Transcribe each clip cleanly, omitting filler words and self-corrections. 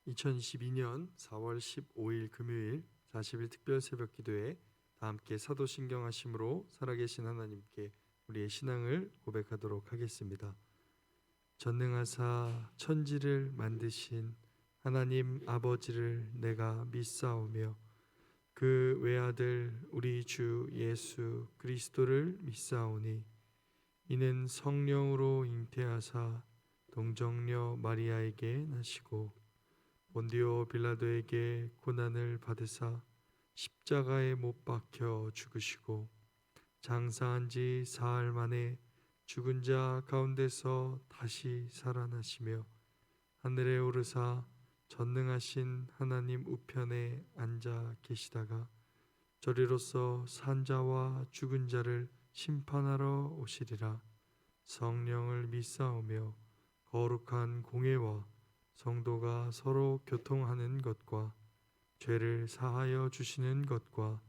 2022년 4월 15일 금요일 40일 특별 새벽 기도에 다 함께 사도신경 하심으로 살아계신 하나님께 우리의 신앙을 고백하도록 하겠습니다. 전능하사 천지를 만드신 하나님 아버지를 내가 믿사오며 그 외아들 우리 주 예수 그리스도를 믿사오니 이는 성령으로 잉태하사 동정녀 마리아에게 나시고 본디오 빌라도에게 고난을 받으사 십자가에 못 박혀 죽으시고 장사한 지 사흘 만에 죽은 자 가운데서 다시 살아나시며 하늘에 오르사 전능하신 하나님 우편에 앉아 계시다가 저리로서 산 자와 죽은 자를 심판하러 오시리라. 성령을 믿사오며 거룩한 공회와 성도가 서로 교통하는 것과 죄를 사하여 주시는 것과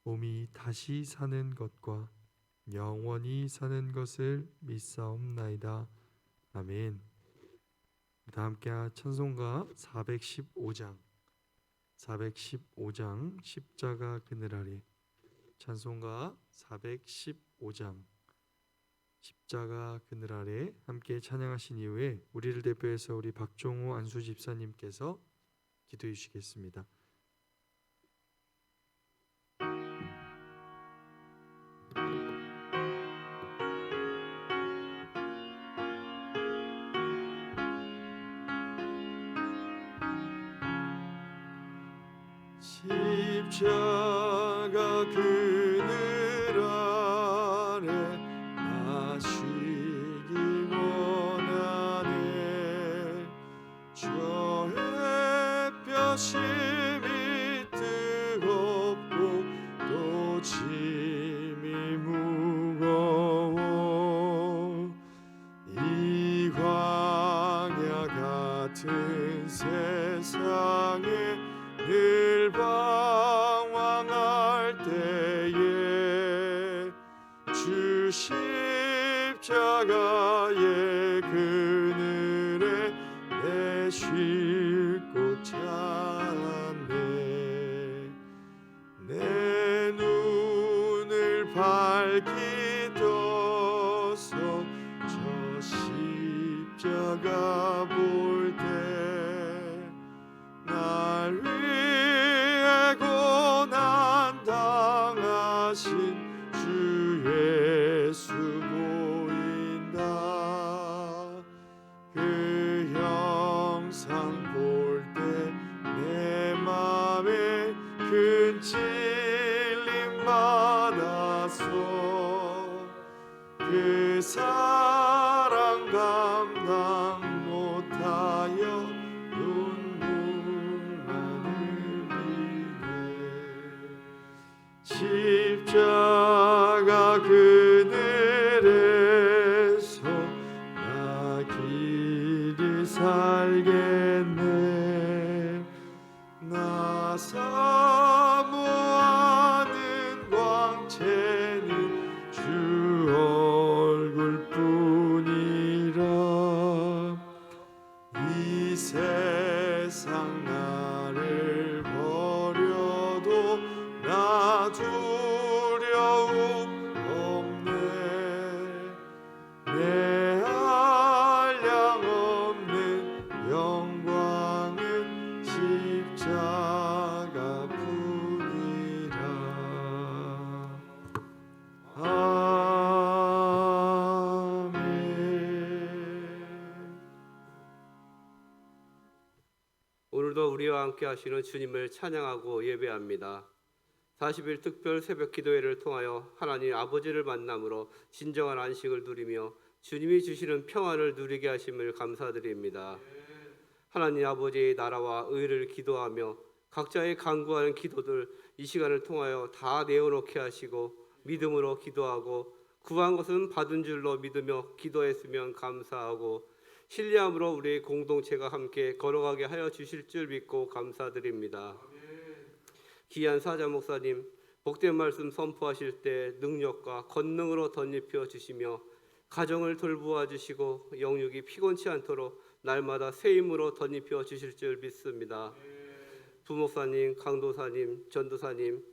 몸이 다시 사는 것과 영원히 사는 것을 믿사옵나이다. 아멘. 다 함께 찬송가 415장 십자가 그늘 아래, 찬송가 415장 십자가 그늘 아래 함께 찬양하신 이후에 우리를 대표해서 우리 박종호 안수 집사님께서 기도해 주시겠습니다. 십자가 그늘 아래 나 쉬기 원하네. 저 햇볕이 뜨겁고 또 짐이 무거워 이 광야 같은 세상에 늘 방황할 때에 주 십자가의 그늘에 내 쉴 곳 찾네. 내 눈을 밝히 떠서 저 십자가 볼 때 날 위해 고난 당하신 주 예수 보인다. 그 형상 볼 때 내 맘에 큰 찔림 받아서 그 사랑 감당 못하여 십자가 그늘에서 나 길이 살겠네. 나 사모하는 광채는 주 얼굴뿐이라. 이 세상 나를 버려도 나 두려움 없네. 내 한량 없는 영광은 십자가 뿐이라. 아멘. 오늘도 우리와 함께 하시는 주님을 찬양하고 예배합니다. 40일 특별 새벽 기도회를 통하여 하나님 아버지를 만남으로 진정한 안식을 누리며 주님이 주시는 평안을 누리게 하심을 감사드립니다. 하나님 아버지의 나라와 의를 기도하며 각자의 간구하는 기도들 이 시간을 통하여 다 내어놓게 하시고 믿음으로 기도하고 구한 것은 받은 줄로 믿으며 기도했으면 감사하고 신뢰함으로 우리 공동체가 함께 걸어가게 하여 주실 줄 믿고 감사드립니다. 귀한 사자 목사님 복된 말씀 선포하실 때 능력과 권능으로 덧입혀 주시며 가정을 돌보아 주시고 영육이 피곤치 않도록 날마다 새 힘으로 덧입혀 주실 줄 믿습니다. 부목사님, 강도사님, 전도사님,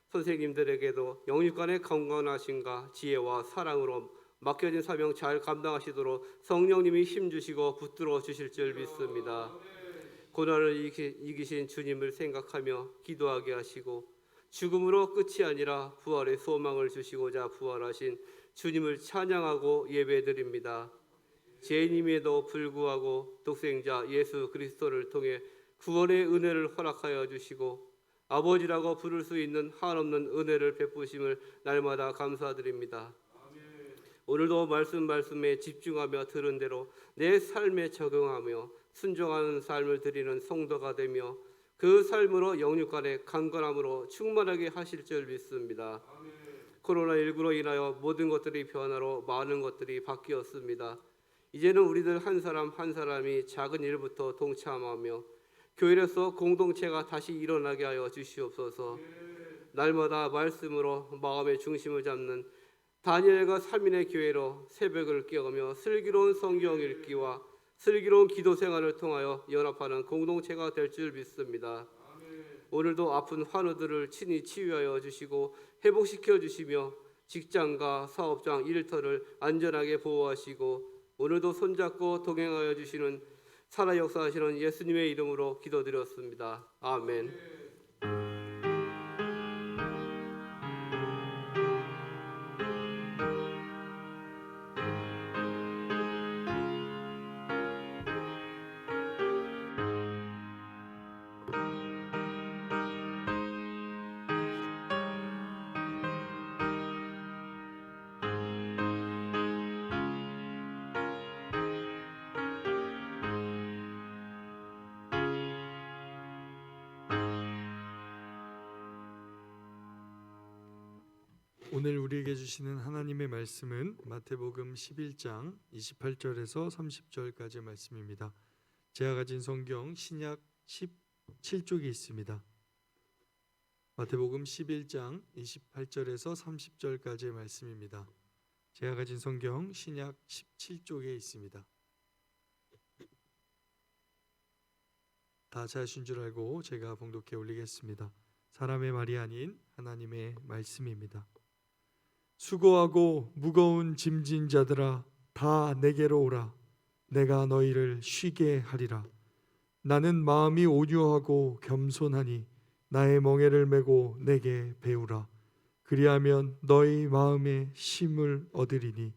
선생님들에게도 영육간의 건강하심과 지혜와 사랑으로 맡겨진 사명 잘 감당하시도록 성령님이 힘주시고 붙들어 주실 줄 믿습니다. 고난을 이기신 주님을 생각하며 기도하게 하시고 죽음으로 끝이 아니라 부활의 소망을 주시고자 부활하신 주님을 찬양하고 예배드립니다. 죄인임에도 불구하고 독생자 예수 그리스도를 통해 구원의 은혜를 허락하여 주시고 아버지라고 부를 수 있는 한없는 은혜를 베푸심을 날마다 감사드립니다. 오늘도 말씀에 집중하며 들은 대로 내 삶에 적용하며 순종하는 삶을 드리는 성도가 되며 그 삶으로 영육간의 강건함으로 충만하게 하실 줄 믿습니다. 코로나19로 인하여 모든 것들이 변화로 많은 것들이 바뀌었습니다. 이제는 우리들 한 사람 한 사람이 작은 일부터 동참하며 교회로서 공동체가 다시 일어나게 하여 주시옵소서. 날마다 말씀으로 마음의 중심을 잡는 다니엘과 3인의 교회로 새벽을 깨우며 슬기로운 성경 읽기와 슬기로운 기도 생활을 통하여 연합하는 공동체가 될 줄 믿습니다. 오늘도 아픈 환우들을 친히 치유하여 주시고 회복시켜 주시며 직장과 사업장 일터를 안전하게 보호하시고 오늘도 손잡고 동행하여 주시는 살아 역사하시는 예수님의 이름으로 기도드렸습니다. 아멘. 오늘 우리에게 주시는 하나님의 말씀은 마태복음 11장 28절에서 30절까지의 말씀입니다. 제가 가진 성경 신약 17쪽에 있습니다. 마태복음 11장 28절에서 30절까지의 말씀입니다. 제가 가진 성경 신약 17쪽에 있습니다. 다 찾으신 줄 알고 제가 봉독해 올리겠습니다. 사람의 말이 아닌 하나님의 말씀입니다. 수고하고 무거운 짐진 자들아 다 내게로 오라. 내가 너희를 쉬게 하리라. 나는 마음이 온유하고 겸손하니 나의 멍에를 메고 내게 배우라. 그리하면 너희 마음에 쉼을 얻으리니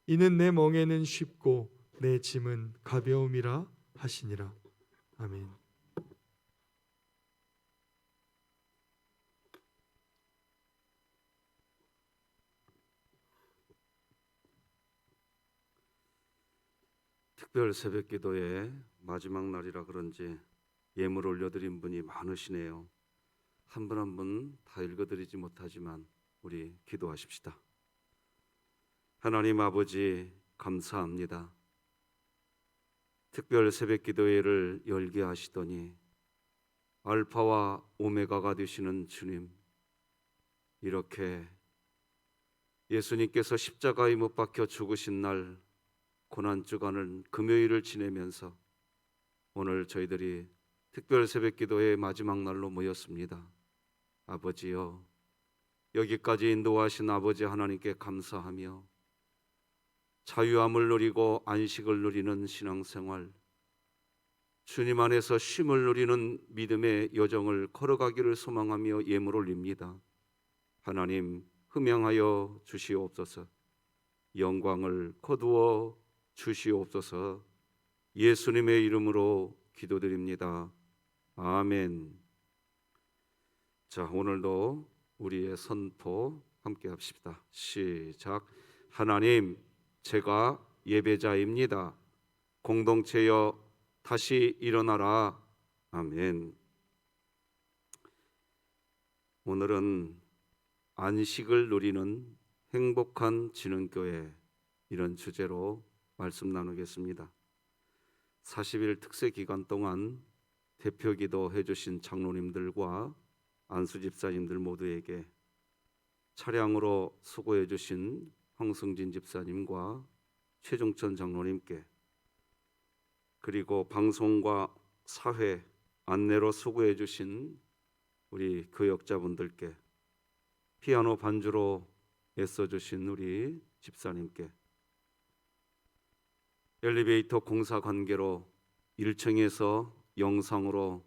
이는 내 멍에는 쉽고 내 짐은 가벼움이라 하시니라. 아멘. 특별 새벽 기도의 마지막 날이라 그런지 예물 올려드린 분이 많으시네요. 한 분 한 분 다 읽어드리지 못하지만 우리 기도하십시다. 하나님 아버지 감사합니다. 특별 새벽 기도회를 열게 하시더니 알파와 오메가가 되시는 주님, 이렇게 예수님께서 십자가에 못 박혀 죽으신 날 고난주간을 금요일을 지내면서 오늘 저희들이 특별 새벽기도의 마지막 날로 모였습니다. 아버지여, 여기까지 인도하신 아버지 하나님께 감사하며 자유함을 누리고 안식을 누리는 신앙생활, 주님 안에서 쉼을 누리는 믿음의 여정을 걸어가기를 소망하며 예물 올립니다. 하나님 흠양하여 주시옵소서. 영광을 거두어 주시옵소서. 예수님의 이름으로 기도드립니다. 아멘. 자, 오늘도 우리의 선포 함께 합시다. 시작. 하나님, 제가 예배자입니다. 공동체여 다시 일어나라. 아멘. 오늘은 안식을 누리는 행복한 진흥교회, 이런 주제로 말씀 나누겠습니다. 40일 특세 기간 동안 대표기도 해주신 장로님들과 안수 집사님들 모두에게, 차량으로 수고해 주신 황승진 집사님과 최종천 장로님께, 그리고 방송과 사회 안내로 수고해 주신 우리 교역자분들께, 피아노 반주로 애써 주신 우리 집사님께, 엘리베이터 공사 관계로 1층에서 영상으로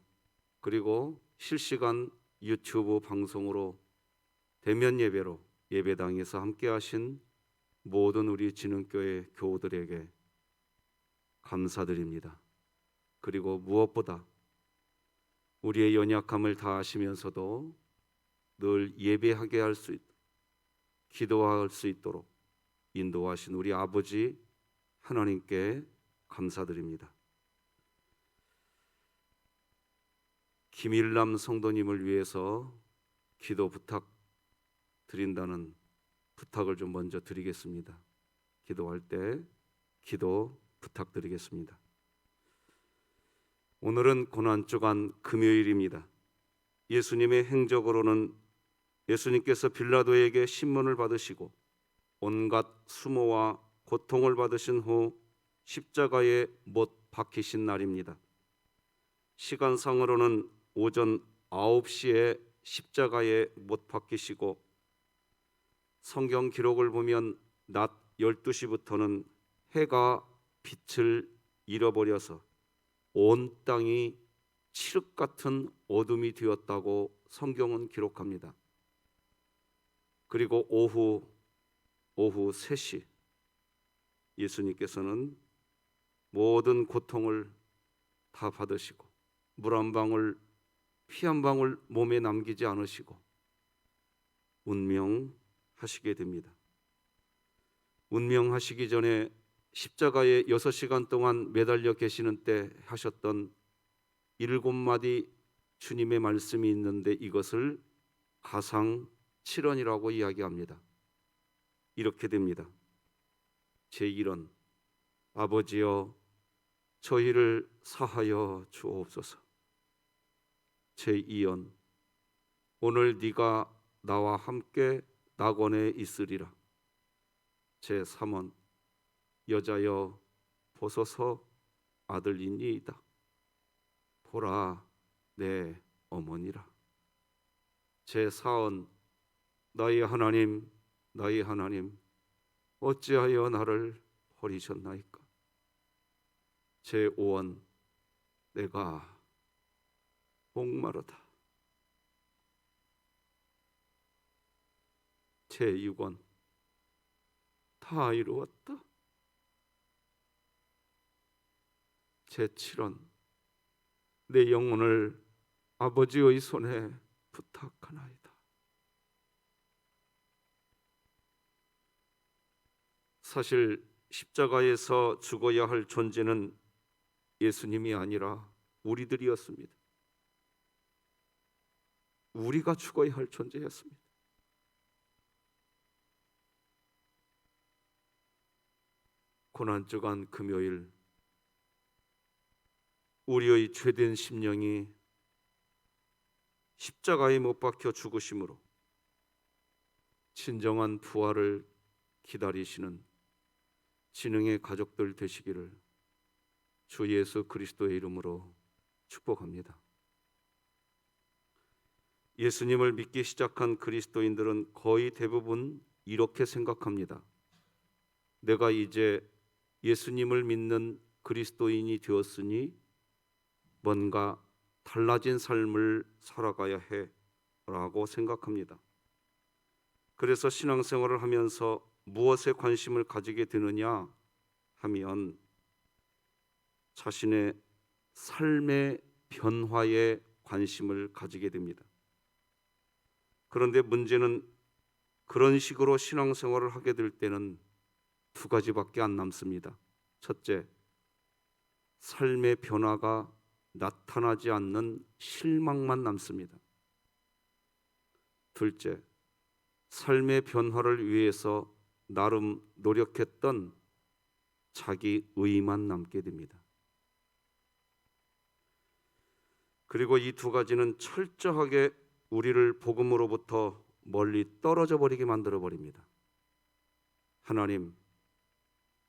그리고 실시간 유튜브 방송으로 대면 예배로 예배당에서 함께 하신 모든 우리 진흥교회 교우들에게 감사드립니다. 그리고 무엇보다 우리의 연약함을 다 아시면서도 늘 예배하게 할 수 있도록, 기도할 수 있도록 인도하신 우리 아버지 하나님께 감사드립니다. 김일남 성도님을 위해서 기도 부탁드린다는 부탁을 좀 먼저 드리겠습니다. 기도할 때 기도 부탁드리겠습니다. 오늘은 고난주간 금요일입니다. 예수님의 행적으로는 예수님께서 빌라도에게 신문을 받으시고 온갖 수모와 고통을 받으신 후 십자가에 못 박히신 날입니다. 시간상으로는 오전 9시에 십자가에 못 박히시고, 성경 기록을 보면 낮 12시부터는 해가 빛을 잃어버려서 온 땅이 칠흑 같은 어둠이 되었다고 성경은 기록합니다. 그리고 오후 3시 예수님께서는 모든 고통을 다 받으시고 물 한 방울, 피 한 방울 몸에 남기지 않으시고 운명하시게 됩니다. 운명하시기 전에 십자가에 6시간 동안 매달려 계시는 때 하셨던 7마디 주님의 말씀이 있는데, 이것을 가상칠언이라고 이야기합니다. 이렇게 됩니다. 제1언, 아버지여 저희를 사하여 주옵소서. 제2언, 오늘 네가 나와 함께 낙원에 있으리라. 제3언, 여자여 보소서 아들이니이다. 보라 내 어머니라. 제4언, 나의 하나님 나의 하나님 어찌하여 나를 버리셨나이까. 제5원, 내가 목마르다. 제6원, 다 이루었다. 제7원, 내 영혼을 아버지의 손에 부탁하나이다. 사실 십자가에서 죽어야 할 존재는 예수님이 아니라 우리들이었습니다. 우리가 죽어야 할 존재였습니다. 고난주간 금요일, 우리의 죄된 심령이 십자가에 못 박혀 죽으심으로 진정한 부활을 기다리시는 진흥의 가족들 되시기를 주 예수 그리스도의 이름으로 축복합니다. 예수님을 믿기 시작한 그리스도인들은 거의 대부분 이렇게 생각합니다. 내가 이제 예수님을 믿는 그리스도인이 되었으니 뭔가 달라진 삶을 살아가야 해 라고 생각합니다. 그래서 신앙생활을 하면서 무엇에 관심을 가지게 되느냐 하면 자신의 삶의 변화에 관심을 가지게 됩니다. 그런데 문제는 그런 식으로 신앙생활을 하게 될 때는 두 가지밖에 안 남습니다. 첫째, 삶의 변화가 나타나지 않는 실망만 남습니다. 둘째, 삶의 변화를 위해서 나름 노력했던 자기 의만 남게 됩니다. 그리고 이 두 가지는 철저하게 우리를 복음으로부터 멀리 떨어져 버리게 만들어 버립니다. 하나님,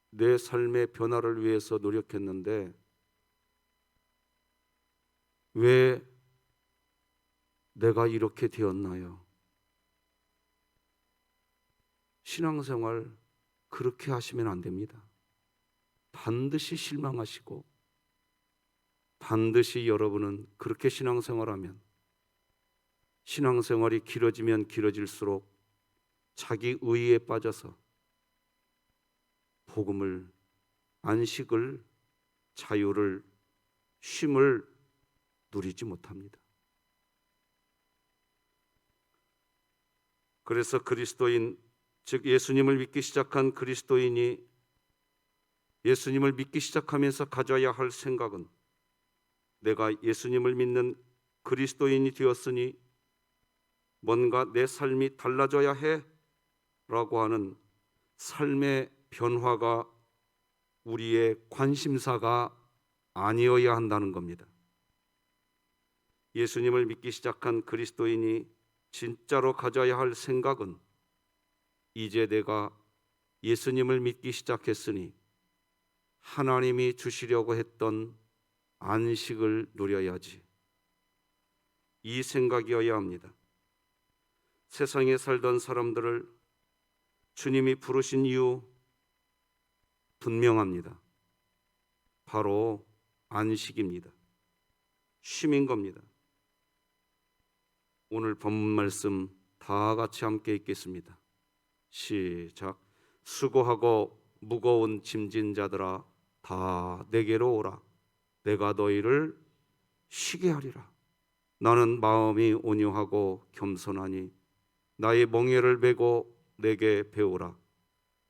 내 삶의 변화를 위해서 노력했는데 왜 내가 이렇게 되었나요? 신앙생활 그렇게 하시면 안 됩니다. 반드시 실망하시고 반드시 여러분은 그렇게 신앙생활하면 신앙생활이 길어지면 길어질수록 자기 의의에 빠져서 복음을, 안식을, 자유를, 쉼을 누리지 못합니다. 그래서 그리스도인, 즉 예수님을 믿기 시작한 그리스도인이 예수님을 믿기 시작하면서 가져야 할 생각은 내가 예수님을 믿는 그리스도인이 되었으니 뭔가 내 삶이 달라져야 해 라고 하는 삶의 변화가 우리의 관심사가 아니어야 한다는 겁니다. 예수님을 믿기 시작한 그리스도인이 진짜로 가져야 할 생각은 이제 내가 예수님을 믿기 시작했으니 하나님이 주시려고 했던 안식을 누려야지. 이 생각이어야 합니다. 세상에 살던 사람들을 주님이 부르신 이유 분명합니다. 바로 안식입니다. 쉼인 겁니다. 오늘 본문 말씀 다 같이 함께 읽겠습니다. 시작. 수고하고 무거운 짐진 자들아 다 내게로 오라. 내가 너희를 쉬게 하리라. 나는 마음이 온유하고 겸손하니 나의 멍에를 메고 내게 배우라.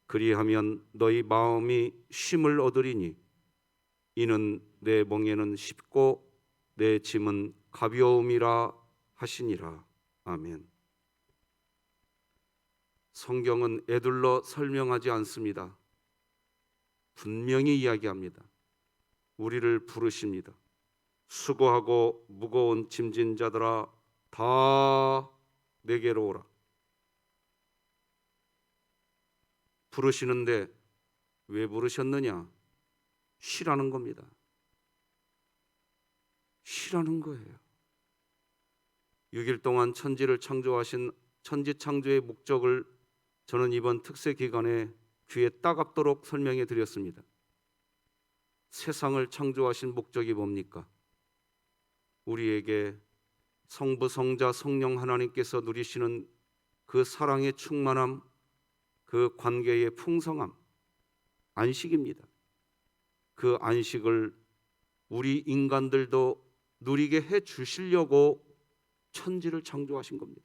그리하면 너희 마음이 쉼을 얻으리니 이는 내 멍에는 쉽고 내 짐은 가벼움이라 하시니라. 아멘. 성경은 에둘러 설명하지 않습니다. 분명히 이야기합니다. 우리를 부르십니다. 수고하고 무거운 짐진 자들아 다 내게로 오라. 부르시는데 왜 부르셨느냐? 쉬라는 겁니다. 쉬라는 거예요. 6일 동안 천지를 창조하신 천지 창조의 목적을 저는 이번 특세 기간에 귀에 따갑도록 설명해 드렸습니다. 세상을 창조하신 목적이 뭡니까? 우리에게 성부, 성자, 성령 하나님께서 누리시는 그 사랑의 충만함, 그 관계의 풍성함, 안식입니다. 그 안식을 우리 인간들도 누리게 해 주시려고 천지를 창조하신 겁니다.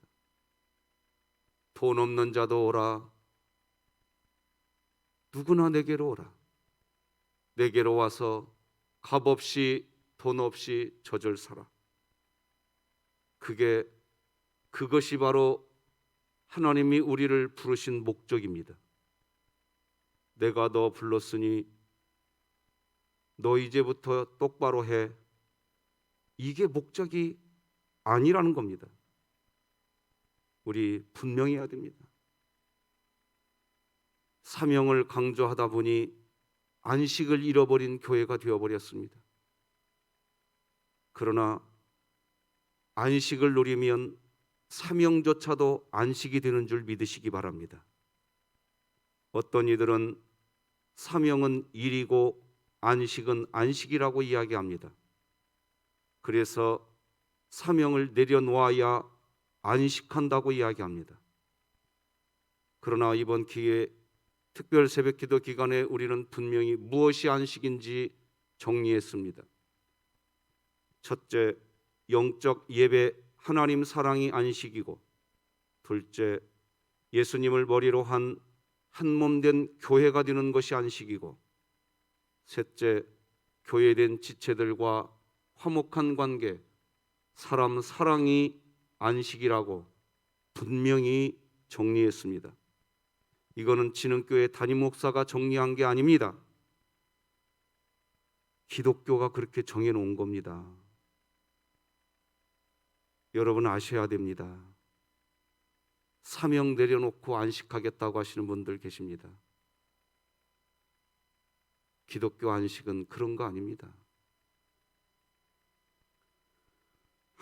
돈 없는 자도 오라. 누구나 내게로 오라. 내게로 와서 값 없이 돈 없이 저절 살아. 그것이 바로 하나님이 우리를 부르신 목적입니다. 내가 너 불렀으니 너 이제부터 똑바로 해. 이게 목적이 아니라는 겁니다. 우리 분명히 해야 됩니다. 사명을 강조하다 보니 안식을 잃어버린 교회가 되어버렸습니다. 그러나 안식을 누리면 사명조차도 안식이 되는 줄 믿으시기 바랍니다. 어떤 이들은 사명은 일이고 안식은 안식이라고 이야기합니다. 그래서 사명을 내려놓아야 안식한다고 이야기합니다. 그러나 이번 기회에 특별 새벽기도 기간에 우리는 분명히 무엇이 안식인지 정리했습니다. 첫째, 영적 예배 하나님 사랑이 안식이고, 둘째, 예수님을 머리로 한 몸된 교회가 되는 것이 안식이고, 셋째, 교회된 지체들과 화목한 관계, 사람 사랑이 안식이라고 분명히 정리했습니다. 이거는 진흥교회 담임 목사가 정리한 게 아닙니다. 기독교가 그렇게 정해놓은 겁니다. 여러분 아셔야 됩니다. 사명 내려놓고 안식하겠다고 하시는 분들 계십니다. 기독교 안식은 그런 거 아닙니다.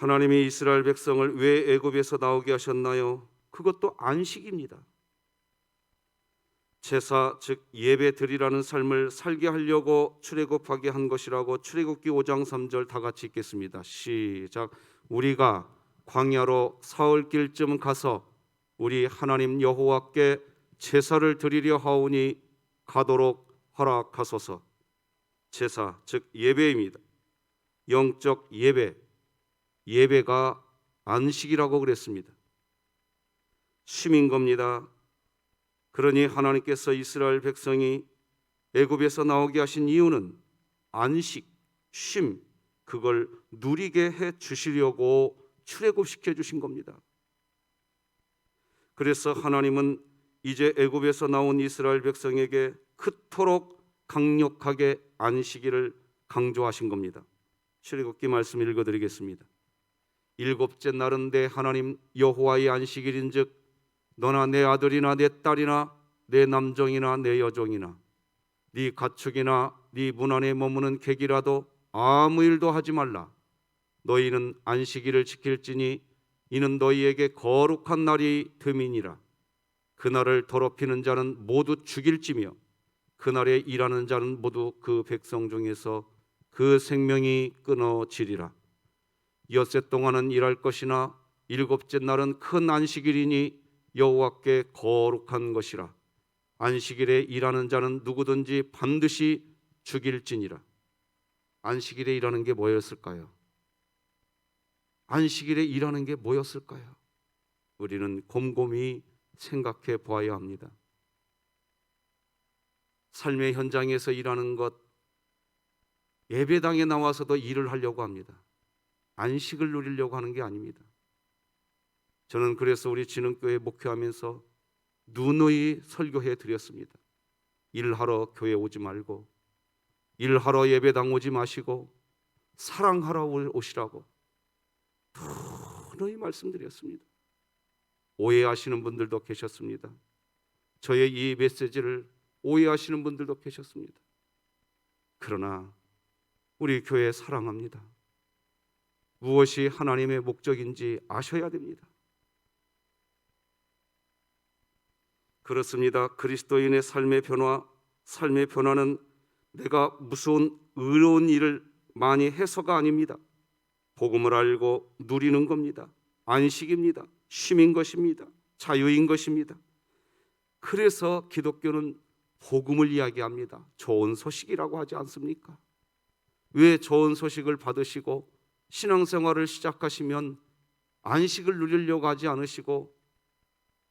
하나님이 이스라엘 백성을 왜 애굽에서 나오게 하셨나요? 그것도 안식입니다. 제사 즉 예배 드리라는 삶을 살게 하려고 출애굽하게 한 것이라고 출애굽기 5장 3절 다 같이 읽겠습니다. 시작. 우리가 광야로 사흘길쯤 가서 우리 하나님 여호와께 제사를 드리려 하오니 가도록 허락하소서. 제사 즉 예배입니다. 영적 예배, 예배가 안식이라고 그랬습니다. 쉼인 겁니다. 그러니 하나님께서 이스라엘 백성이 애굽에서 나오게 하신 이유는 안식, 쉼, 그걸 누리게 해 주시려고 출애굽시켜 주신 겁니다. 그래서 하나님은 이제 애굽에서 나온 이스라엘 백성에게 그토록 강력하게 안식일을 강조하신 겁니다. 출애굽기 말씀 읽어드리겠습니다. 일곱째 날은 내 하나님 여호와의 안식일인즉 너나 내 아들이나 내 딸이나 내 남종이나 내 여종이나 네 가축이나 네 문 안에 머무는 객이라도 아무 일도 하지 말라. 너희는 안식일을 지킬지니 이는 너희에게 거룩한 날이 됨이니라. 그날을 더럽히는 자는 모두 죽일지며 그날에 일하는 자는 모두 그 백성 중에서 그 생명이 끊어지리라. 엿새 동안은 일할 것이나 일곱째 날은 큰 안식일이니 여호와께 거룩한 것이라. 안식일에 일하는 자는 누구든지 반드시 죽일지니라. 안식일에 일하는 게 뭐였을까요? 안식일에 일하는 게 뭐였을까요? 우리는 곰곰이 생각해 보아야 합니다. 삶의 현장에서 일하는 것, 예배당에 나와서도 일을 하려고 합니다. 안식을 누리려고 하는 게 아닙니다. 저는 그래서 우리 진흥교회 목회하면서 누누이 설교해 드렸습니다. 일하러 교회 오지 말고, 일하러 예배당 오지 마시고 사랑하러 오시라고 누누이 말씀드렸습니다. 오해하시는 분들도 계셨습니다. 저의 이 메시지를 오해하시는 분들도 계셨습니다. 그러나 우리 교회 사랑합니다. 무엇이 하나님의 목적인지 아셔야 됩니다. 그렇습니다. 그리스도인의 삶의 변화는 내가 무슨 의로운 일을 많이 해서가 아닙니다. 복음을 알고 누리는 겁니다. 안식입니다. 쉼인 것입니다. 자유인 것입니다. 그래서 기독교는 복음을 이야기합니다. 좋은 소식이라고 하지 않습니까? 왜 좋은 소식을 받으시고 신앙생활을 시작하시면 안식을 누리려고 하지 않으시고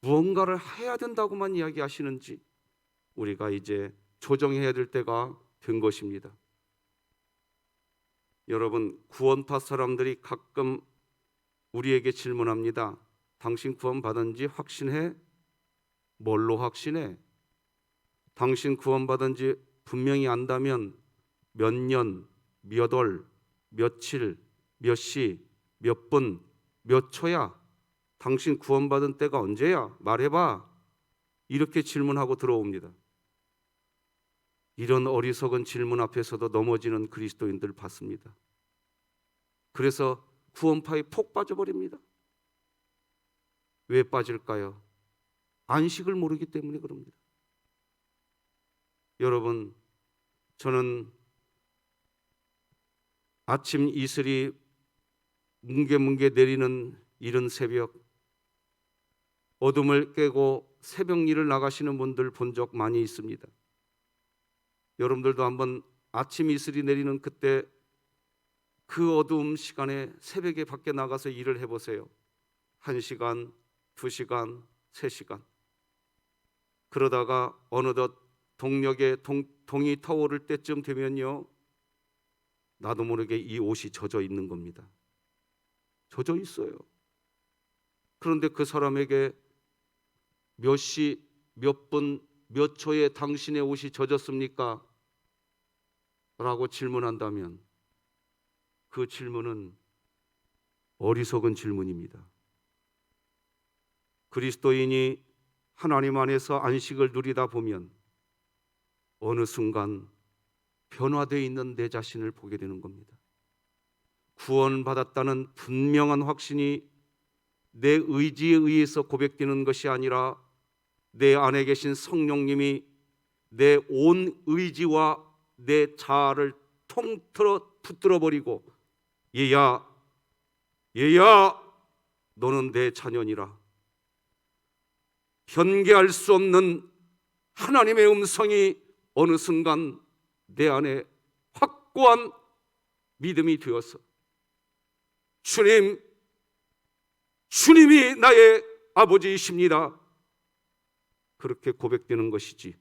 무언가를 해야 된다고만 이야기하시는지 우리가 이제 조정해야 될 때가 된 것입니다. 여러분, 구원파 사람들이 가끔 우리에게 질문합니다. 당신 구원받은 지 확신해? 뭘로 확신해? 당신 구원받은 지 분명히 안다면 몇 년, 몇 월, 며칠, 몇 시, 몇 분, 몇 초야? 당신 구원받은 때가 언제야? 말해봐. 이렇게 질문하고 들어옵니다. 이런 어리석은 질문 앞에서도 넘어지는 그리스도인들 봤습니다. 그래서 구원파에 폭 빠져버립니다. 왜 빠질까요? 안식을 모르기 때문에 그럽니다. 여러분, 저는 아침 이슬이 뭉게뭉게 내리는 이른 새벽, 어둠을 깨고 새벽 일을 나가시는 분들 본 적 많이 있습니다. 여러분들도 한번 아침 이슬이 내리는 그때 그 어두운 시간에 새벽에 밖에 나가서 일을 해보세요. 1시간, 2시간, 3시간. 그러다가 어느덧 동력에 동이 타오를 때쯤 되면요, 나도 모르게 이 옷이 젖어 있는 겁니다. 젖어 있어요. 그런데 그 사람에게 몇 시, 몇 분, 몇 초에 당신의 옷이 젖었습니까? 라고 질문한다면 그 질문은 어리석은 질문입니다. 그리스도인이 하나님 안에서 안식을 누리다 보면 어느 순간 변화되어 있는 내 자신을 보게 되는 겁니다. 구원받았다는 분명한 확신이 내 의지에 의해서 고백되는 것이 아니라 내 안에 계신 성령님이 내 온 의지와 내 자아를 통틀어 붙들어 버리고 얘야 너는 내 자녀니라, 변개할 수 없는 하나님의 음성이 어느 순간 내 안에 확고한 믿음이 되어서 주님이 나의 아버지이십니다, 그렇게 고백되는 것이지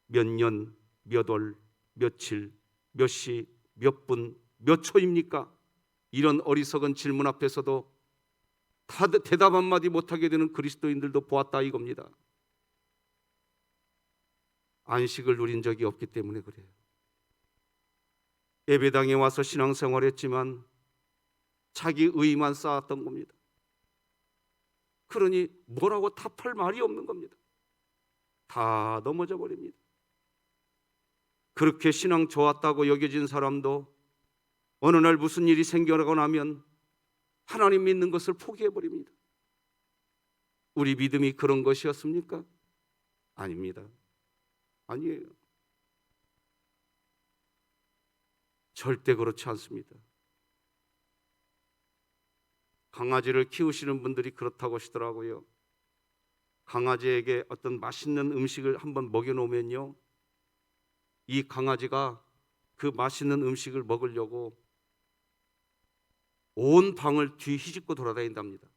몇 년, 몇 월, 며칠, 몇 시, 몇 분, 몇 초입니까? 이런 어리석은 질문 앞에서도 대답 한마디 못하게 되는 그리스도인들도 보았다 이겁니다. 안식을 누린 적이 없기 때문에 그래요. 예배당에 와서 신앙생활했지만 자기 의만 쌓았던 겁니다. 그러니 뭐라고 답할 말이 없는 겁니다. 다 넘어져 버립니다. 그렇게 신앙 좋았다고 여겨진 사람도 어느 날 무슨 일이 생겨나고 나면 하나님 믿는 것을 포기해 버립니다. 우리 믿음이 그런 것이었습니까? 아닙니다. 아니에요. 절대 그렇지 않습니다. 강아지를 키우시는 분들이 그렇다고 하시더라고요. 강아지에게 어떤 맛있는 음식을 한번 먹여놓으면요, 이 강아지가 그 맛있는 음식을 먹으려고 온 방을 뒤휘집고 돌아다닌답니다.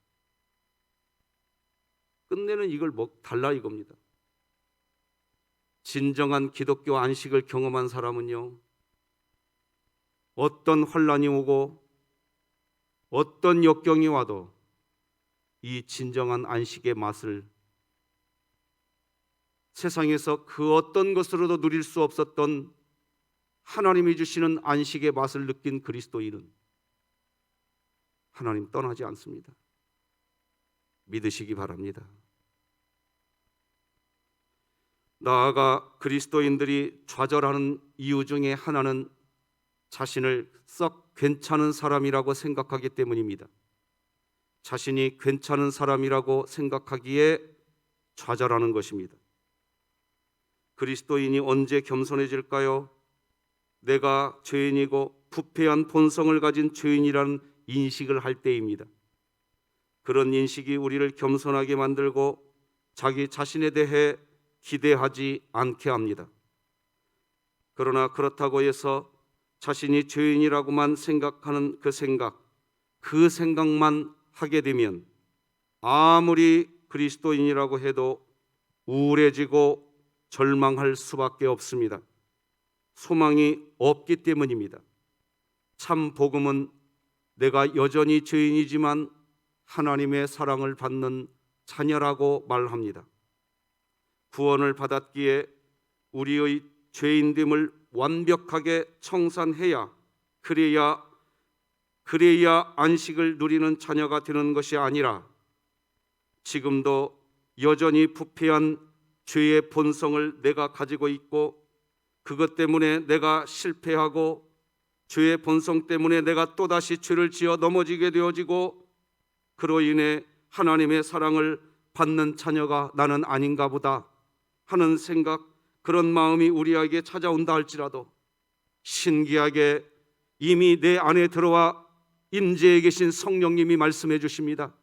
끝내는 이걸 달라 이겁니다. 진정한 기독교 안식을 경험한 사람은요, 어떤 환난이 오고 어떤 역경이 와도 이 진정한 안식의 맛을 세상에서 그 어떤 것으로도 누릴 수 없었던 하나님이 주시는 안식의 맛을 느낀 그리스도인은 하나님 떠나지 않습니다. 믿으시기 바랍니다. 나아가 그리스도인들이 좌절하는 이유 중에 하나는 자신을 썩 괜찮은 사람이라고 생각하기 때문입니다. 자신이 괜찮은 사람이라고 생각하기에 좌절하는 것입니다. 그리스도인이 언제 겸손해질까요? 내가 죄인이고 부패한 본성을 가진 죄인이라는 인식을 할 때입니다. 그런 인식이 우리를 겸손하게 만들고 자기 자신에 대해 기대하지 않게 합니다. 그러나 그렇다고 해서 자신이 죄인이라고만 생각하는 그 생각만 하게 되면 아무리 그리스도인이라고 해도 우울해지고 절망할 수밖에 없습니다. 소망이 없기 때문입니다. 참 복음은 내가 여전히 죄인이지만 하나님의 사랑을 받는 자녀라고 말합니다. 구원을 받았기에 우리의 죄인됨을 완벽하게 청산해야 그래야 안식을 누리는 자녀가 되는 것이 아니라 지금도 여전히 부패한 죄의 본성을 내가 가지고 있고 그것 때문에 내가 실패하고 죄의 본성 때문에 내가 또다시 죄를 지어 넘어지게 되어지고 그로 인해 하나님의 사랑을 받는 자녀가 나는 아닌가 보다 하는 생각, 그런 마음이 우리에게 찾아온다 할지라도 신기하게 이미 내 안에 들어와 임재해 계신 성령님이 말씀해 주십니다.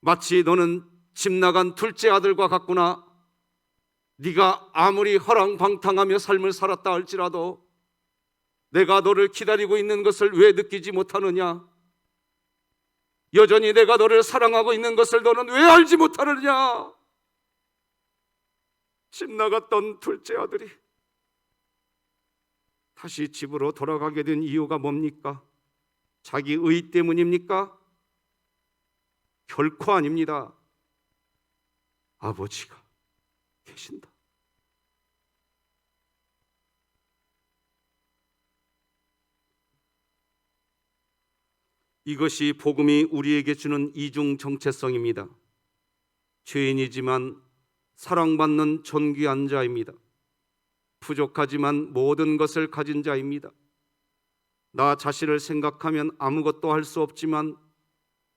마치 너는 집 나간 둘째 아들과 같구나. 네가 아무리 허랑방탕하며 삶을 살았다 할지라도 내가 너를 기다리고 있는 것을 왜 느끼지 못하느냐? 여전히 내가 너를 사랑하고 있는 것을 너는 왜 알지 못하느냐? 집 나갔던 둘째 아들이 다시 집으로 돌아가게 된 이유가 뭡니까? 자기 의 때문입니까? 결코 아닙니다. 아버지가 계신다. 이것이 복음이 우리에게 주는 이중 정체성입니다. 죄인이지만 사랑받는 존귀한 자입니다. 부족하지만 모든 것을 가진 자입니다. 나 자신을 생각하면 아무것도 할 수 없지만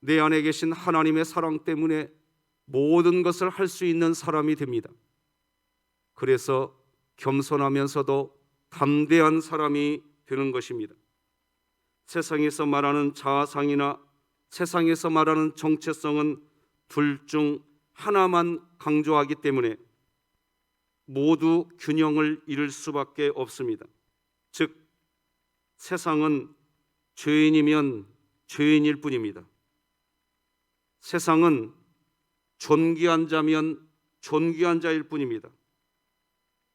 내 안에 계신 하나님의 사랑 때문에 모든 것을 할 수 있는 사람이 됩니다. 그래서 겸손하면서도 담대한 사람이 되는 것입니다. 세상에서 말하는 자아상이나 세상에서 말하는 정체성은 둘 중 하나만 강조하기 때문에 모두 균형을 잃을 수밖에 없습니다. 즉, 세상은 죄인이면 죄인일 뿐입니다. 세상은 존귀한 자면 존귀한 자일 뿐입니다.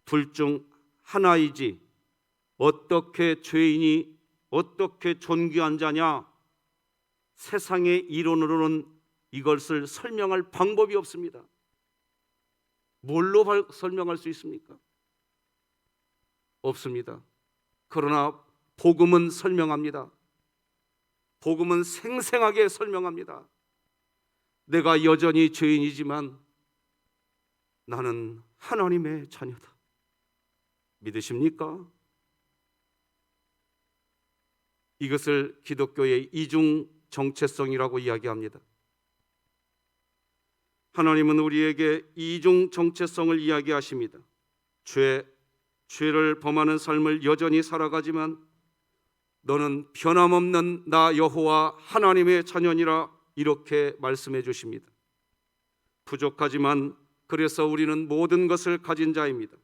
둘 중 하나이지 어떻게 죄인이 어떻게 존귀한 자냐? 세상의 이론으로는 이것을 설명할 방법이 없습니다. 뭘로 설명할 수 있습니까? 없습니다. 그러나 복음은 설명합니다. 복음은 생생하게 설명합니다. 내가 여전히 죄인이지만 나는 하나님의 자녀다. 믿으십니까? 이것을 기독교의 이중 정체성이라고 이야기합니다. 하나님은 우리에게 이중 정체성을 이야기하십니다. 죄를 범하는 삶을 여전히 살아가지만 너는 변함없는 나 여호와 하나님의 자녀니라 이렇게 말씀해 주십니다. 부족하지만 그래서 우리는 모든 것을 가진 자입니다.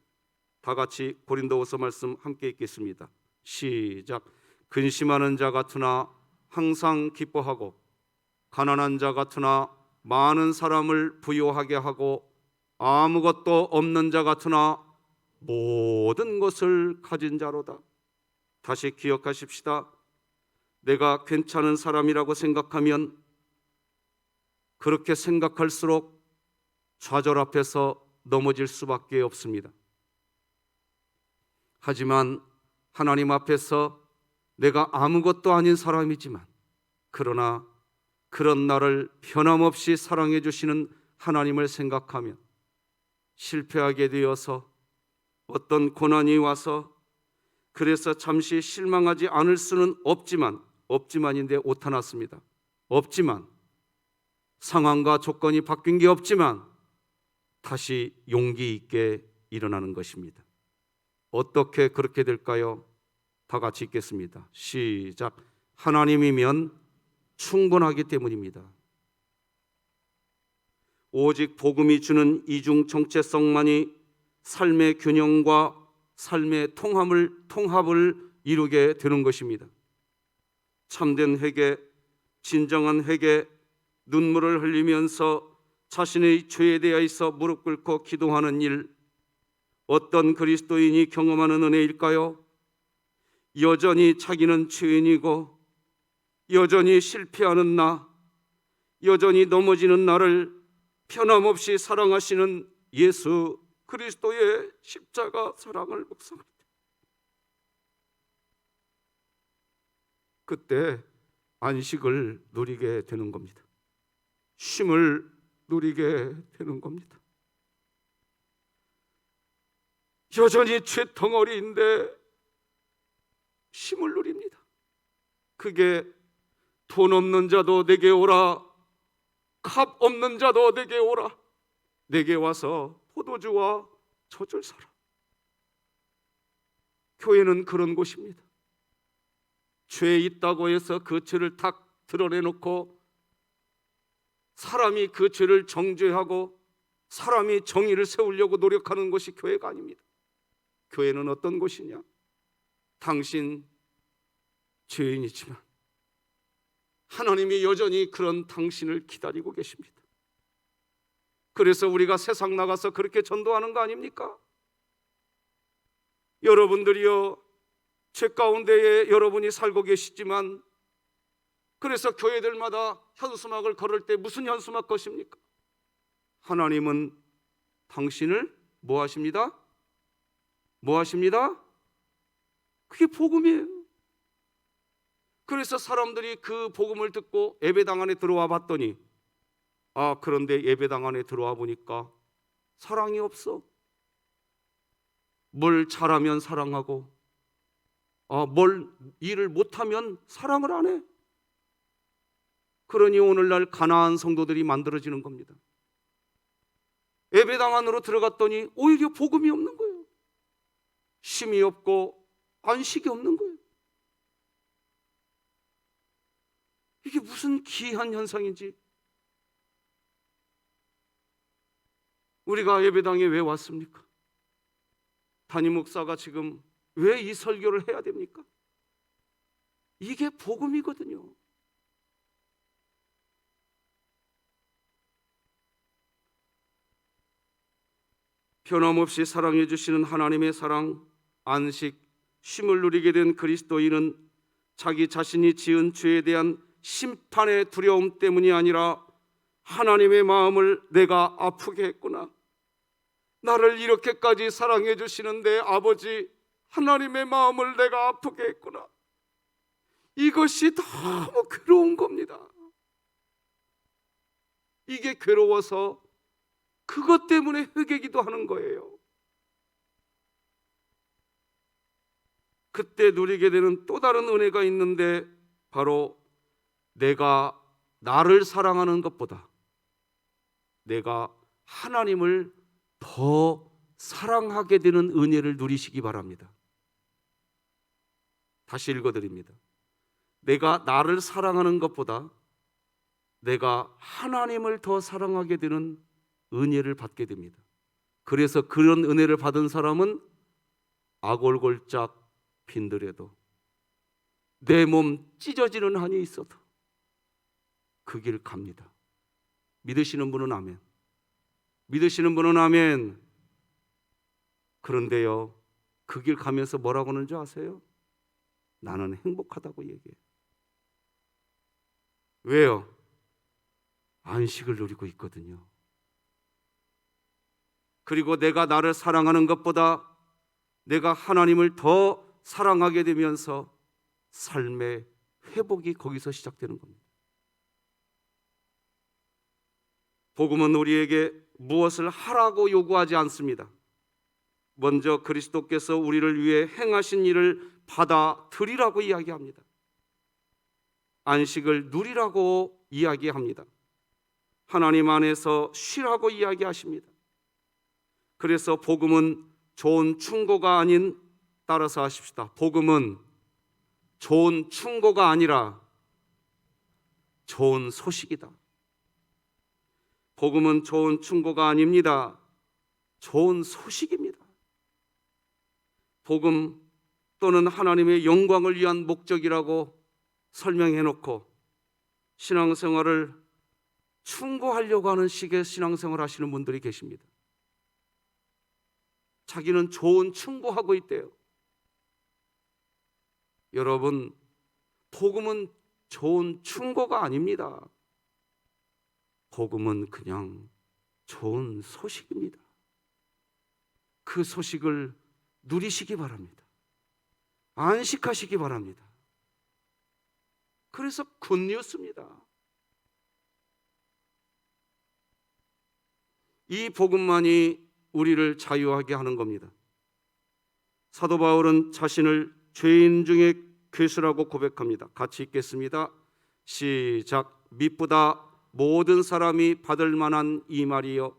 다 같이 고린도후서 말씀 함께 읽겠습니다. 시작. 근심하는 자 같으나 항상 기뻐하고 가난한 자 같으나 많은 사람을 부유하게 하고 아무것도 없는 자 같으나 모든 것을 가진 자로다. 다시 기억하십시다. 내가 괜찮은 사람이라고 생각하면 그렇게 생각할수록 좌절 앞에서 넘어질 수밖에 없습니다. 하지만 하나님 앞에서 내가 아무것도 아닌 사람이지만 그러나 그런 나를 변함없이 사랑해 주시는 하나님을 생각하면 실패하게 되어서 어떤 고난이 와서 그래서 잠시 실망하지 않을 수는 없지만인데 오타났습니다. 없지만 상황과 조건이 바뀐 게 없지만 다시 용기 있게 일어나는 것입니다. 어떻게 그렇게 될까요? 다 같이 읽겠습니다. 시작. 하나님이면 충분하기 때문입니다. 오직 복음이 주는 이중 정체성만이 삶의 균형과 삶의 통합을 이루게 되는 것입니다. 참된 회개, 진정한 회개, 눈물을 흘리면서 자신의 죄에 대해서 무릎 꿇고 기도하는 일, 어떤 그리스도인이 경험하는 은혜일까요? 여전히 자기는 죄인이고 여전히 실패하는 나, 여전히 넘어지는 나를 변함없이 사랑하시는 예수 그리스도의 십자가 사랑을 묵상할 때 그때 안식을 누리게 되는 겁니다. 쉼을 누리게 되는 겁니다. 여전히 죄덩어리인데 쉼을 누립니다. 그게 돈 없는 자도 내게 오라, 값 없는 자도 내게 오라, 내게 와서 포도주와 젖을 사라. 교회는 그런 곳입니다. 죄 있다고 해서 그 죄를 탁 드러내놓고 사람이 그 죄를 정죄하고 사람이 정의를 세우려고 노력하는 것이 교회가 아닙니다. 교회는 어떤 곳이냐? 당신 죄인이지만 하나님이 여전히 그런 당신을 기다리고 계십니다. 그래서 우리가 세상 나가서 그렇게 전도하는 거 아닙니까? 여러분들이요, 죄 가운데에 여러분이 살고 계시지만 그래서 교회들마다 현수막을 걸을 때 무슨 현수막 것입니까? 하나님은 당신을 뭐 하십니다? 뭐 하십니다? 그게 복음이에요. 그래서 사람들이 그 복음을 듣고 예배당 안에 들어와 봤더니 그런데 예배당 안에 들어와 보니까 사랑이 없어. 뭘 잘하면 사랑하고 뭘 일을 못하면 사랑을 안 해. 그러니 오늘날 가난한 성도들이 만들어지는 겁니다. 예배당 안으로 들어갔더니 오히려 복음이 없는 거예요. 쉼이 없고 안식이 없는 거예요. 이게 무슨 기이한 현상인지. 우리가 예배당에 왜 왔습니까? 담임 목사가 지금 왜 이 설교를 해야 됩니까? 이게 복음이거든요. 변함없이 사랑해 주시는 하나님의 사랑, 안식, 쉼을 누리게 된 그리스도인은 자기 자신이 지은 죄에 대한 심판의 두려움 때문이 아니라 하나님의 마음을 내가 아프게 했구나, 나를 이렇게까지 사랑해 주시는 내 아버지 하나님의 마음을 내가 아프게 했구나, 이것이 너무 괴로운 겁니다. 이게 괴로워서 그것 때문에 회개기도 하는 거예요. 그때 누리게 되는 또 다른 은혜가 있는데, 바로 내가 나를 사랑하는 것보다 내가 하나님을 더 사랑하게 되는 은혜를 누리시기 바랍니다. 다시 읽어드립니다. 내가 나를 사랑하는 것보다 내가 하나님을 더 사랑하게 되는 은혜를 받게 됩니다. 그래서 그런 은혜를 받은 사람은 아골골짝 빈들에도 내 몸 찢어지는 한이 있어도 그 길 갑니다. 믿으시는 분은 아멘. 믿으시는 분은 아멘. 그런데요, 그 길 가면서 뭐라고 하는 줄 아세요? 나는 행복하다고 얘기해요. 왜요? 안식을 누리고 있거든요. 그리고 내가 나를 사랑하는 것보다 내가 하나님을 더 사랑하게 되면서 삶의 회복이 거기서 시작되는 겁니다. 복음은 우리에게 무엇을 하라고 요구하지 않습니다. 먼저 그리스도께서 우리를 위해 행하신 일을 받아들이라고 이야기합니다. 안식을 누리라고 이야기합니다. 하나님 안에서 쉬라고 이야기하십니다. 그래서 복음은 좋은 충고가 아닌, 따라서 하십시다. 복음은 좋은 충고가 아니라 좋은 소식이다. 복음은 좋은 충고가 아닙니다. 좋은 소식입니다. 복음 또는 하나님의 영광을 위한 목적이라고 설명해 놓고 신앙생활을 충고하려고 하는 식의 신앙생활 하시는 분들이 계십니다. 자기는 좋은 충고하고 있대요. 여러분, 복음은 좋은 충고가 아닙니다. 복음은 그냥 좋은 소식입니다. 그 소식을 누리시기 바랍니다. 안식하시기 바랍니다. 그래서 굿뉴스입니다. 이 복음만이 우리를 자유하게 하는 겁니다. 사도 바울은 자신을 죄인 중에 괴수라고 고백합니다. 같이 읽겠습니다. 시작. 미쁘다 모든 사람이 받을 만한 이 말이요,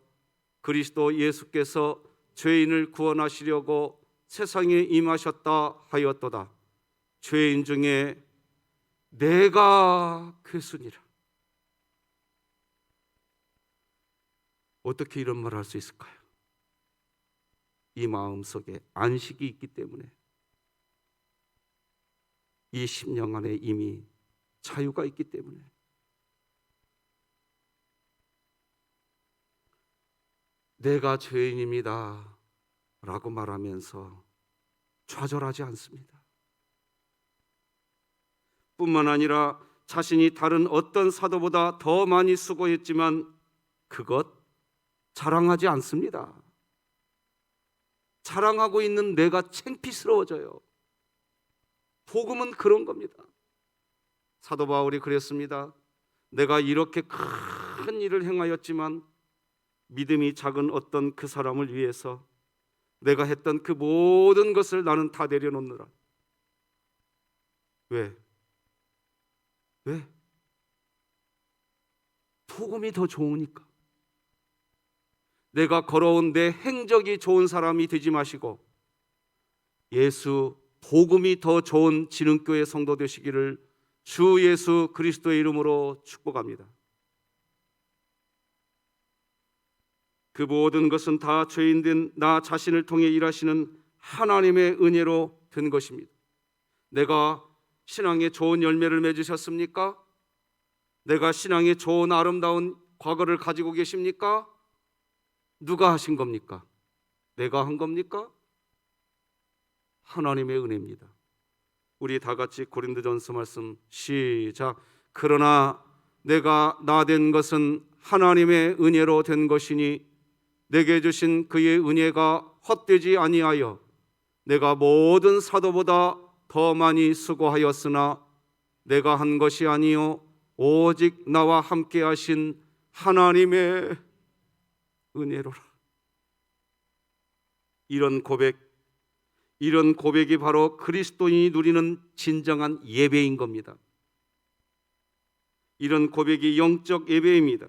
그리스도 예수께서 죄인을 구원하시려고 세상에 임하셨다 하였도다. 죄인 중에 내가 괴수니라. 어떻게 이런 말을 할 수 있을까요? 이 마음속에 안식이 있기 때문에, 이 심령 안에 이미 자유가 있기 때문에. 내가 죄인입니다 라고 말하면서 좌절하지 않습니다. 뿐만 아니라 자신이 다른 어떤 사도보다 더 많이 수고했지만 그것 자랑하지 않습니다. 자랑하고 있는 내가 창피스러워져요. 복음은 그런 겁니다. 사도 바울이 그랬습니다. 내가 이렇게 큰 일을 행하였지만 믿음이 작은 어떤 그 사람을 위해서 내가 했던 그 모든 것을 나는 다 내려놓느라 왜? 왜? 복음이 더 좋으니까. 내가 걸어온 내 행적이 좋은 사람이 되지 마시고 예수 복음이 더 좋은 진흥교회 성도 되시기를 주 예수 그리스도의 이름으로 축복합니다. 그 모든 것은 다 죄인된 나 자신을 통해 일하시는 하나님의 은혜로 된 것입니다. 내가 신앙에 좋은 열매를 맺으셨습니까? 내가 신앙에 좋은 아름다운 과거를 가지고 계십니까? 누가 하신 겁니까? 내가 한 겁니까? 하나님의 은혜입니다. 우리 다 같이 고린도전서 말씀 시작. 그러나 내가 나 된 것은 하나님의 은혜로 된 것이니 내게 주신 그의 은혜가 헛되지 아니하여 내가 모든 사도보다 더 많이 수고하였으나 내가 한 것이 아니요 오직 나와 함께 하신 하나님의 은혜로라. 이런 고백이 바로 그리스도인이 누리는 진정한 예배인 겁니다. 이런 고백이 영적 예배입니다.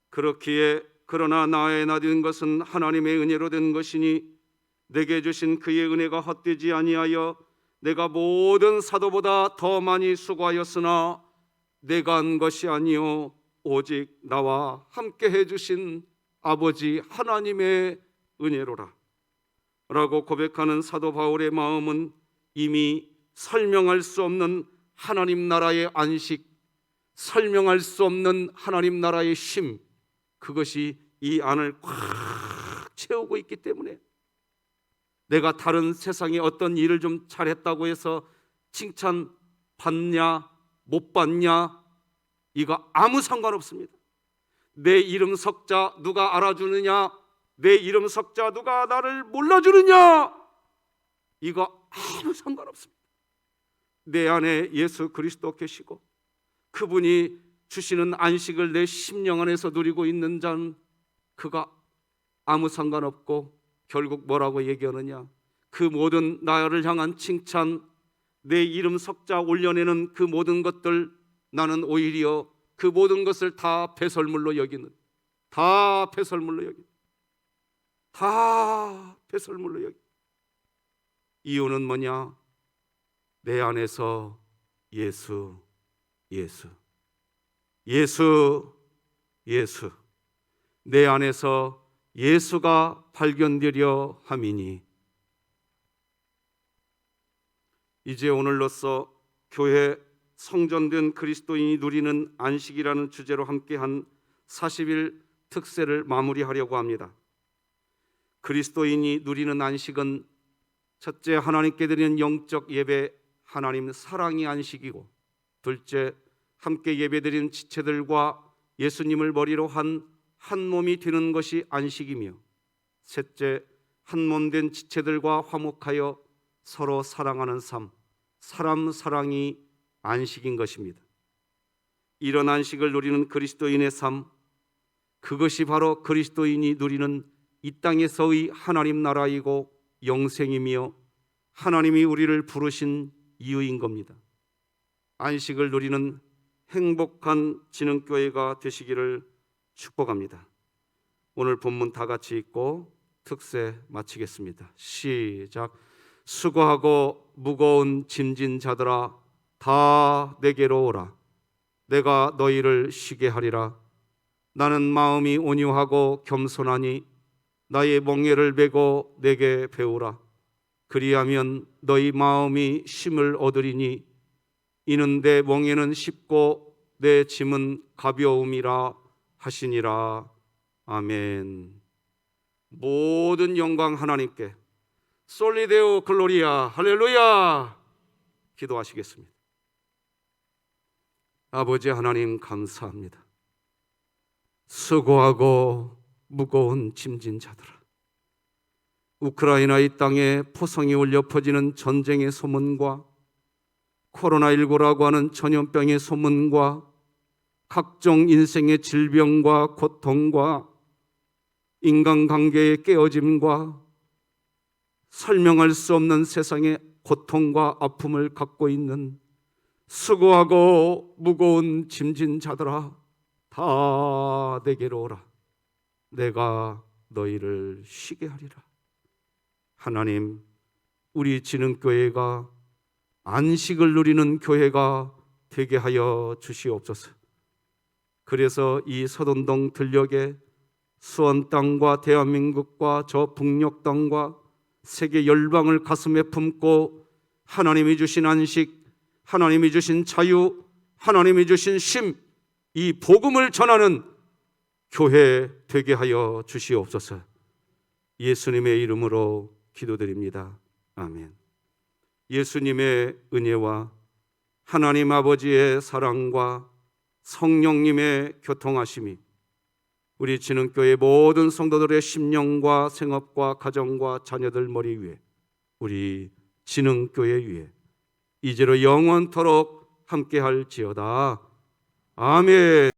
그렇기에 그러나 나의 나 된 것은 하나님의 은혜로 된 것이니 내게 주신 그의 은혜가 헛되지 아니하여 내가 모든 사도보다 더 많이 수고하였으나 내가 한 것이 아니요 오직 나와 함께 해주신 아버지 하나님의 은혜로라 라고 고백하는 사도 바울의 마음은 이미 설명할 수 없는 하나님 나라의 안식, 설명할 수 없는 하나님 나라의 쉼, 그것이 이 안을 꽉 채우고 있기 때문에 내가 다른 세상에 어떤 일을 좀 잘했다고 해서 칭찬 받냐 못 받냐 이거 아무 상관없습니다. 내 이름 석자 누가 알아주느냐, 내 이름 석자 누가 나를 몰라주느냐, 이거 아무 상관없습니다. 내 안에 예수 그리스도 계시고 그분이 주시는 안식을 내 심령 안에서 누리고 있는 자는 그가 아무 상관없고 결국 뭐라고 얘기하느냐, 그 모든 나를 향한 칭찬, 내 이름 석자 올려내는 그 모든 것들 나는 오히려 그 모든 것을 다 배설물로 여기는, 다 배설물로 여기는, 다 배설물로 여기는. 이유는 뭐냐? 내 안에서 예수 내 안에서 예수가 발견되려 함이니. 이제 오늘로써 교회 성전된 그리스도인이 누리는 안식이라는 주제로 함께한 40일 특세를 마무리하려고 합니다. 그리스도인이 누리는 안식은 첫째, 하나님께 드리는 영적 예배, 하나님 사랑이 안식이고, 둘째, 함께 예배드리는 지체들과 예수님을 머리로 한 몸이 되는 것이 안식이며, 셋째, 한 몸 된 지체들과 화목하여 서로 사랑하는 삶, 사람 사랑이 안식인 것입니다. 이런 안식을 누리는 그리스도인의 삶, 그것이 바로 그리스도인이 누리는 이 땅에서의 하나님 나라이고 영생이며 하나님이 우리를 부르신 이유인 겁니다. 안식을 누리는 행복한 진흥교회가 되시기를 축복합니다. 오늘 본문 다 같이 읽고 특세 마치겠습니다. 시작. 수고하고 무거운 짐진 자들아 다 내게로 오라. 내가 너희를 쉬게 하리라. 나는 마음이 온유하고 겸손하니 나의 멍에를 메고 내게 배우라. 그리하면 너희 마음이 쉼을 얻으리니 이는 내 멍에는 쉽고 내 짐은 가벼움이라 하시니라. 아멘. 모든 영광 하나님께. 솔리데오 글로리아 할렐루야. 기도하시겠습니다. 아버지 하나님 감사합니다. 수고하고 무거운 짐진 자들아, 우크라이나 이 땅에 포성이 울려 퍼지는 전쟁의 소문과 코로나19라고 하는 전염병의 소문과 각종 인생의 질병과 고통과 인간관계의 깨어짐과 설명할 수 없는 세상의 고통과 아픔을 갖고 있는 수고하고 무거운 짐진 자들아 다 내게로 오라. 내가 너희를 쉬게 하리라. 하나님, 우리 진흥교회가 안식을 누리는 교회가 되게 하여 주시옵소서. 그래서 이 서돈동 들녘에 수원 땅과 대한민국과 저 북녘 땅과 세계 열방을 가슴에 품고 하나님이 주신 안식, 하나님이 주신 자유, 하나님이 주신 쉼, 이 복음을 전하는 교회 되게 하여 주시옵소서. 예수님의 이름으로 기도드립니다. 아멘. 예수님의 은혜와 하나님 아버지의 사랑과 성령님의 교통하심이 우리 진흥교회 모든 성도들의 심령과 생업과 가정과 자녀들 머리 위에, 우리 진흥교회 위에 이제로 영원토록 함께할지어다. 아멘.